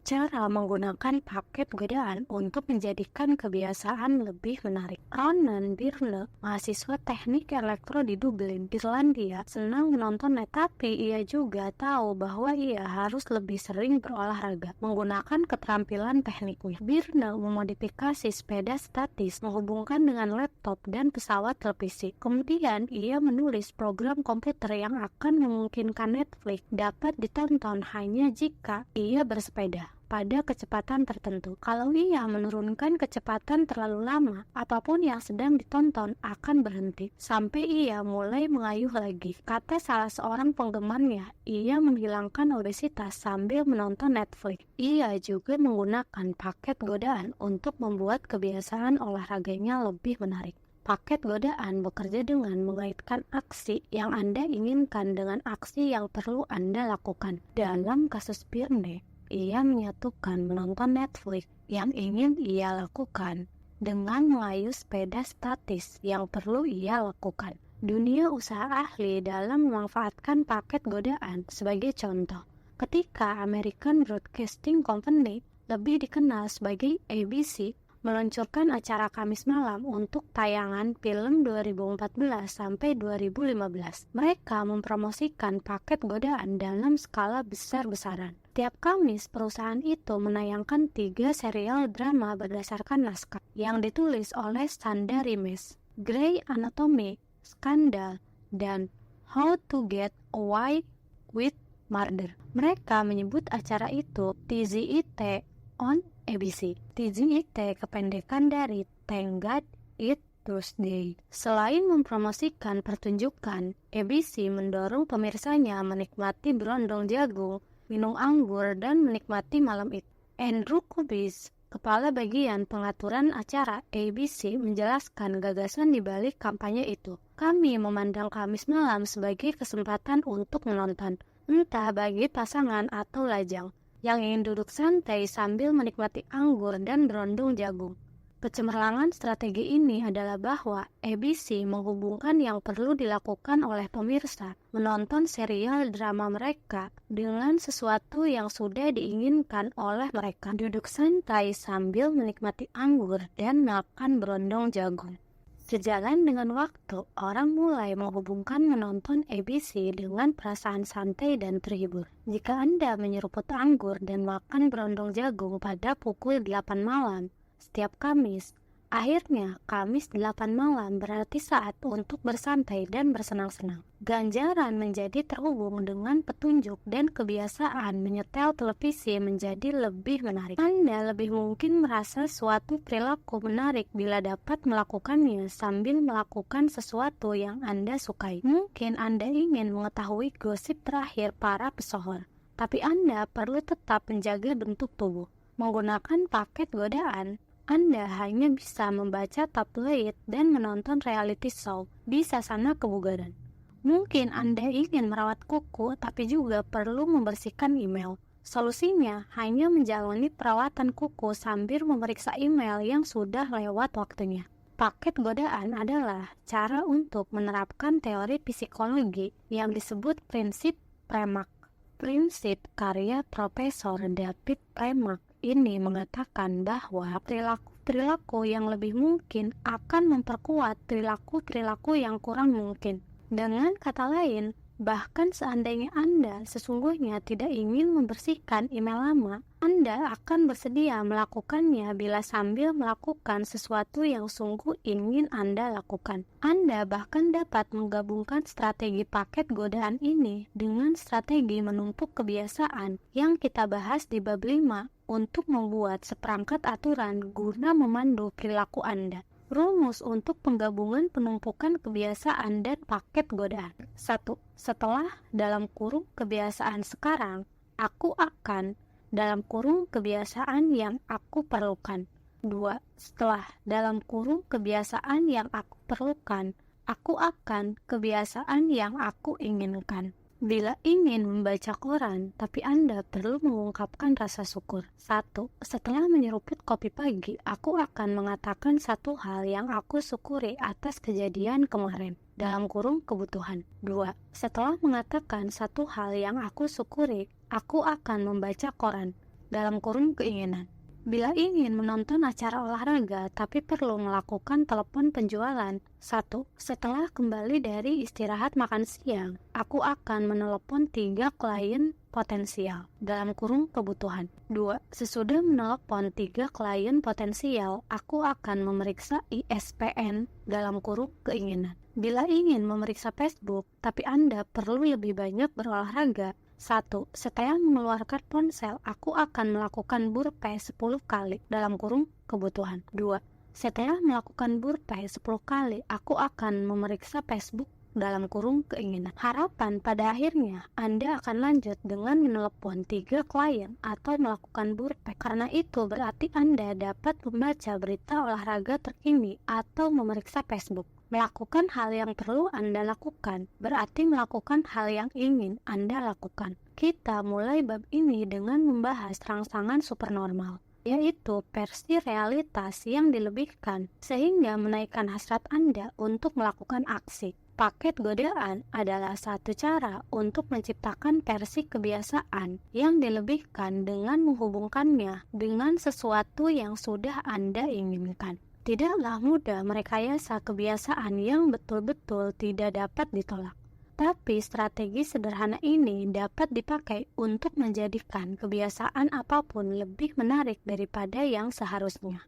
Cara menggunakan paket godaan untuk menjadikan kebiasaan lebih menarik. Ronan Byrne, mahasiswa teknik elektro di Dublin, Irlandia, senang menonton net, tapi ia juga tahu bahwa ia harus lebih sering berolahraga menggunakan keterampilan tekniknya. Byrne memodifikasi sepeda statis, menghubungkan dengan laptop dan pesawat televisi. Kemudian ia menulis program komputer yang akan memungkinkan Netflix dapat ditonton hanya jika ia bersepeda pada kecepatan tertentu. Kalau ia menurunkan kecepatan terlalu lama, apapun yang sedang ditonton akan berhenti sampai ia mulai mengayuh lagi. Kata salah seorang penggemarnya, ia menghilangkan obesitas sambil menonton Netflix. Ia juga menggunakan paket godaan untuk membuat kebiasaan olahraganya lebih menarik. Paket godaan bekerja dengan mengaitkan aksi yang Anda inginkan dengan aksi yang perlu Anda lakukan. Dalam kasus Byrne, ia menyatukan menonton Netflix yang ingin ia lakukan dengan mengayuh sepeda statis yang perlu ia lakukan. Dunia usaha ahli dalam memanfaatkan paket godaan sebagai contoh. Ketika American Broadcasting Company, lebih dikenal sebagai ABC, meluncurkan acara Kamis malam untuk tayangan film 2014 sampai 2015. Mereka mempromosikan paket godaan dalam skala besar-besaran. Tiap Kamis, perusahaan itu menayangkan 3 serial drama berdasarkan naskah yang ditulis oleh Shonda Rhimes. Grey Anatomy, Scandal, dan How to Get Away with Murder. Mereka menyebut acara itu TGIT on ABC. TGIT kependekan dari Thank God It's Tuesday. Selain mempromosikan pertunjukan, ABC mendorong pemirsanya menikmati berondong jagung, minum anggur, dan menikmati malam itu. Andrew Kubis, kepala bagian pengaturan acara ABC, menjelaskan gagasan di balik kampanye itu. Kami memandang Kamis malam sebagai kesempatan untuk menonton, entah bagi pasangan atau lajang, yang ingin duduk santai sambil menikmati anggur dan berondong jagung. Kecemerlangan strategi ini adalah bahwa ABC menghubungkan yang perlu dilakukan oleh pemirsa menonton serial drama mereka dengan sesuatu yang sudah diinginkan oleh mereka, duduk santai sambil menikmati anggur dan makan berondong jagung. Sejalan dengan waktu, orang mulai menghubungkan menonton ABC dengan perasaan santai dan terhibur. Jika Anda menyeruput anggur dan makan berondong jagung pada pukul 8 malam setiap Kamis, akhirnya Kamis 8 malam berarti saat untuk bersantai dan bersenang-senang. Ganjaran menjadi terhubung dengan petunjuk dan kebiasaan menyetel televisi menjadi lebih menarik. Anda lebih mungkin merasa suatu perilaku menarik bila dapat melakukannya sambil melakukan sesuatu yang Anda sukai. Mungkin Anda ingin mengetahui gosip terakhir para pesohor, tapi Anda perlu tetap menjaga bentuk tubuh. Menggunakan paket godaan, Anda hanya bisa membaca tabloid dan menonton reality show di sasana kebugaran. Mungkin Anda ingin merawat kuku tapi juga perlu membersihkan email. Solusinya hanya menjalani perawatan kuku sambil memeriksa email yang sudah lewat waktunya. Paket godaan adalah cara untuk menerapkan teori psikologi yang disebut prinsip Premack. Prinsip karya Profesor David Premack ini mengatakan bahwa perilaku yang lebih mungkin akan memperkuat perilaku yang kurang mungkin. Dengan kata lain, bahkan seandainya Anda sesungguhnya tidak ingin membersihkan email lama, Anda akan bersedia melakukannya bila sambil melakukan sesuatu yang sungguh ingin Anda lakukan. Anda bahkan dapat menggabungkan strategi paket godaan ini dengan strategi menumpuk kebiasaan yang kita bahas di bab 5 untuk membuat seperangkat aturan guna memandu perilaku Anda. Rumus untuk penggabungan penumpukan kebiasaan dan paket godaan. 1. Setelah (kebiasaan sekarang), aku akan (kebiasaan yang aku perlukan). 2. Setelah (kebiasaan yang aku perlukan), aku akan (kebiasaan yang aku inginkan). Bila ingin membaca koran, tapi Anda perlu mengungkapkan rasa syukur. 1. Setelah menyeruput kopi pagi, aku akan mengatakan satu hal yang aku syukuri atas kejadian kemarin. (kebutuhan). 2. Setelah mengatakan satu hal yang aku syukuri, aku akan membaca koran. dalam kurung keinginan. Bila ingin menonton acara olahraga tapi perlu melakukan telepon penjualan. 1. Setelah kembali dari istirahat makan siang, aku akan menelepon 3 klien potensial dalam kurung kebutuhan. 2. Sesudah menelepon 3 klien potensial, aku akan memeriksa ISPN dalam kurung keinginan. Bila ingin memeriksa Facebook, tapi Anda perlu lebih banyak berolahraga. 1. Setelah mengeluarkan ponsel, aku akan melakukan burpee 10 kali dalam kurung kebutuhan. 2. Setelah melakukan burpee 10 kali, aku akan memeriksa Facebook dalam kurung keinginan. Harapan pada akhirnya Anda akan lanjut dengan menelepon 3 klien atau melakukan burpee. Karena itu berarti Anda dapat membaca berita olahraga terkini atau memeriksa Facebook. Melakukan hal yang perlu Anda lakukan berarti melakukan hal yang ingin Anda lakukan. Kita mulai bab ini dengan membahas rangsangan supernormal, yaitu versi realitas yang dilebihkan sehingga menaikkan hasrat Anda untuk melakukan aksi. Paket godaan adalah satu cara untuk menciptakan versi kebiasaan yang dilebihkan dengan menghubungkannya dengan sesuatu yang sudah Anda inginkan. Tidaklah mudah merekayasa kebiasaan yang betul-betul tidak dapat ditolak. Tapi strategi sederhana ini dapat dipakai untuk menjadikan kebiasaan apapun lebih menarik daripada yang seharusnya.